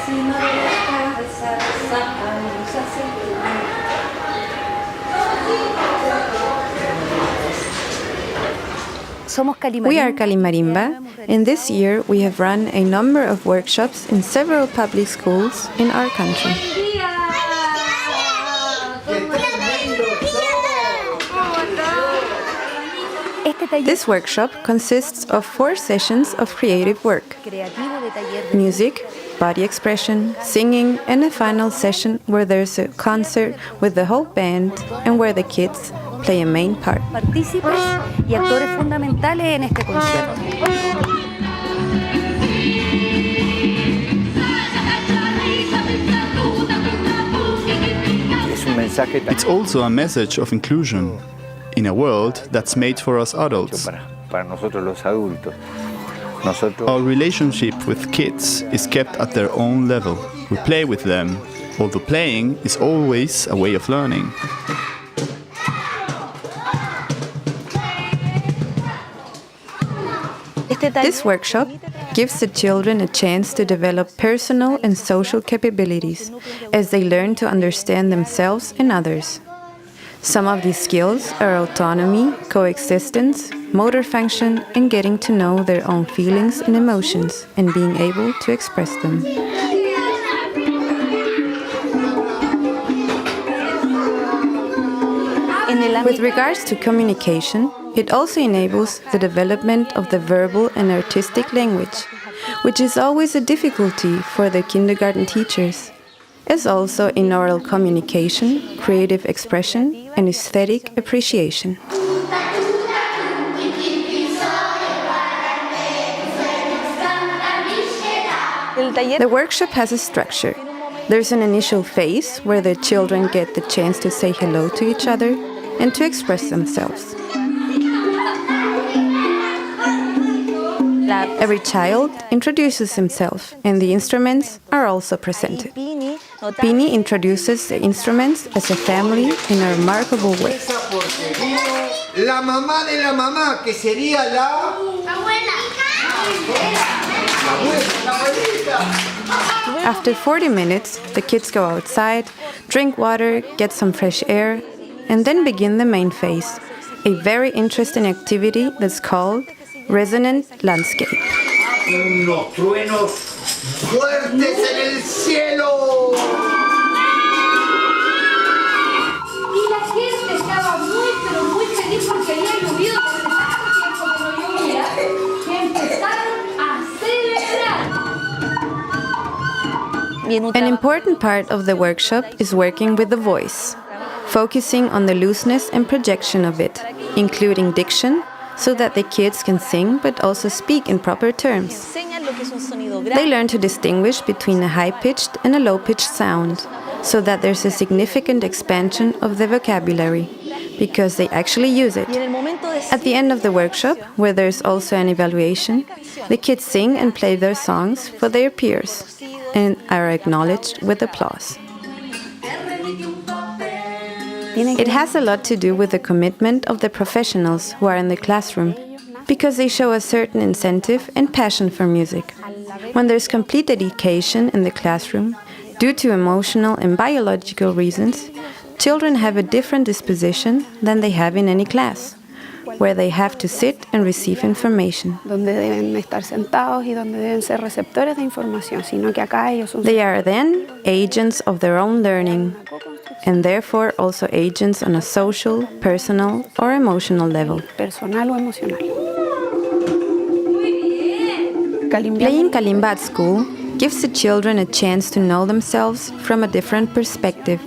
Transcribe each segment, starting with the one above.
We are Kalimarimba, and this year we have run a number of workshops in several public schools in our country. This workshop consists of 4 sessions of creative work: music, body expression, singing, and a final session where there's a concert with the whole band and where the kids play a main part. Partícipes y actores fundamentales en este concierto. It's also a message of inclusion in a world that's made for us adults. Our relationship with kids is kept at their own level. We play with them, although playing is always a way of learning. This workshop gives the children a chance to develop personal and social capabilities as they learn to understand themselves and others. Some of these skills are autonomy, coexistence, motor function, and getting to know their own feelings and emotions and being able to express them. With regards to communication, it also enables the development of the verbal and artistic language, which is always a difficulty for the kindergarten teachers, as also in oral communication, creative expression, and aesthetic appreciation. The workshop has a structure. There's an initial phase where the children get the chance to say hello to each other and to express themselves. Every child introduces himself, and the instruments are also presented. Pini introduces the instruments as a family in a remarkable way. La mamá de la mamá, que sería la abuela. After 40 minutes, the kids go outside, drink water, get some fresh air, and then begin the main phase, a very interesting activity that's called Resonant Landscape. Unos truenos fuertes en el cielo. Y la gente estaba muy, pero muy feliz porque había llovido desde tanto tiempo que no llovía, que empezaron a celebrar. An important part of the workshop is working with the voice, focusing on the looseness and projection of it, including diction, so that the kids can sing but also speak in proper terms. They learn to distinguish between a high-pitched and a low-pitched sound, so that there's a significant expansion of the vocabulary, because they actually use it. At the end of the workshop, where there's also an evaluation, the kids sing and play their songs for their peers, and are acknowledged with applause. It has a lot to do with the commitment of the professionals who are in the classroom, because they show a certain incentive and passion for music. When there's complete dedication in the classroom, due to emotional and biological reasons, children have a different disposition than they have in any class, where they have to sit and receive information. They are then agents of their own learning, and therefore also agents on a social, personal, or emotional level. Playing Kalimba at school gives the children a chance to know themselves from a different perspective,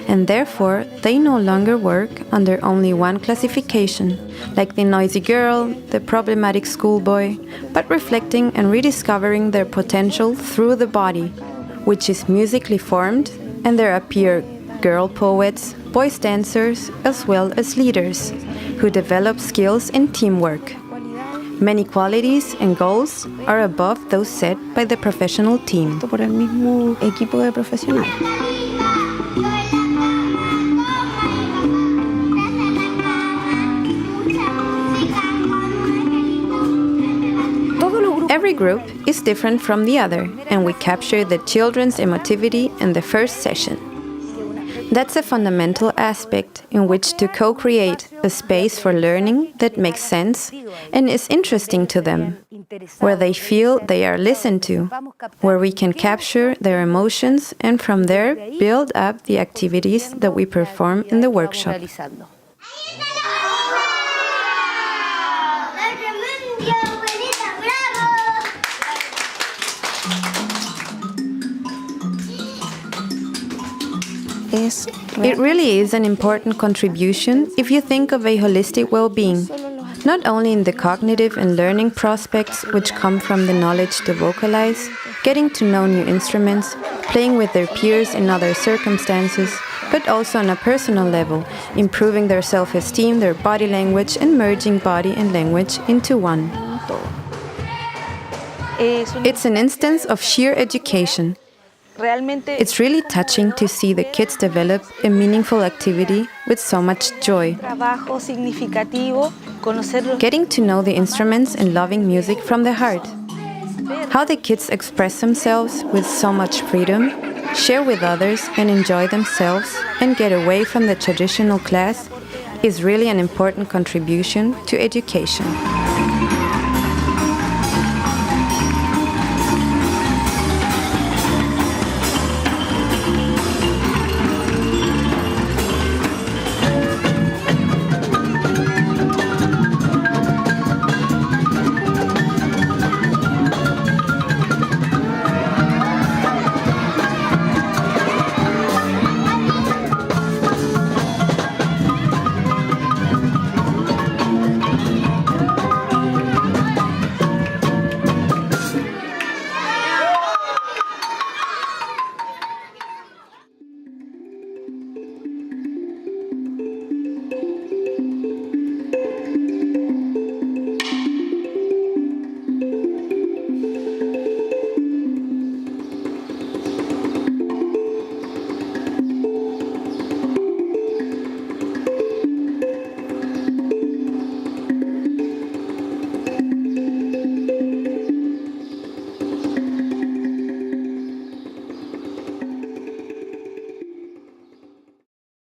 and therefore they no longer work under only one classification, like the noisy girl, the problematic schoolboy, but reflecting and rediscovering their potential through the body, which is musically formed, and there appear girl poets, boys dancers, as well as leaders, who develop skills in teamwork. Many qualities and goals are above those set by the professional team. Every Every group is different from the other, and we capture the children's emotivity in the first session. That's a fundamental aspect in which to co-create a space for learning that makes sense and is interesting to them, where they feel they are listened to, where we can capture their emotions and from there build up the activities that we perform in the workshop. It really is an important contribution if you think of a holistic well-being, not only in the cognitive and learning prospects which come from the knowledge to vocalize, getting to know new instruments, playing with their peers in other circumstances, but also on a personal level, improving their self-esteem, their body language, and merging body and language into one. It's an instance of sheer education. It's really touching to see the kids develop a meaningful activity with so much joy. Getting to know the instruments and loving music from the heart. How the kids express themselves with so much freedom, share with others and enjoy themselves and get away from the traditional class is really an important contribution to education.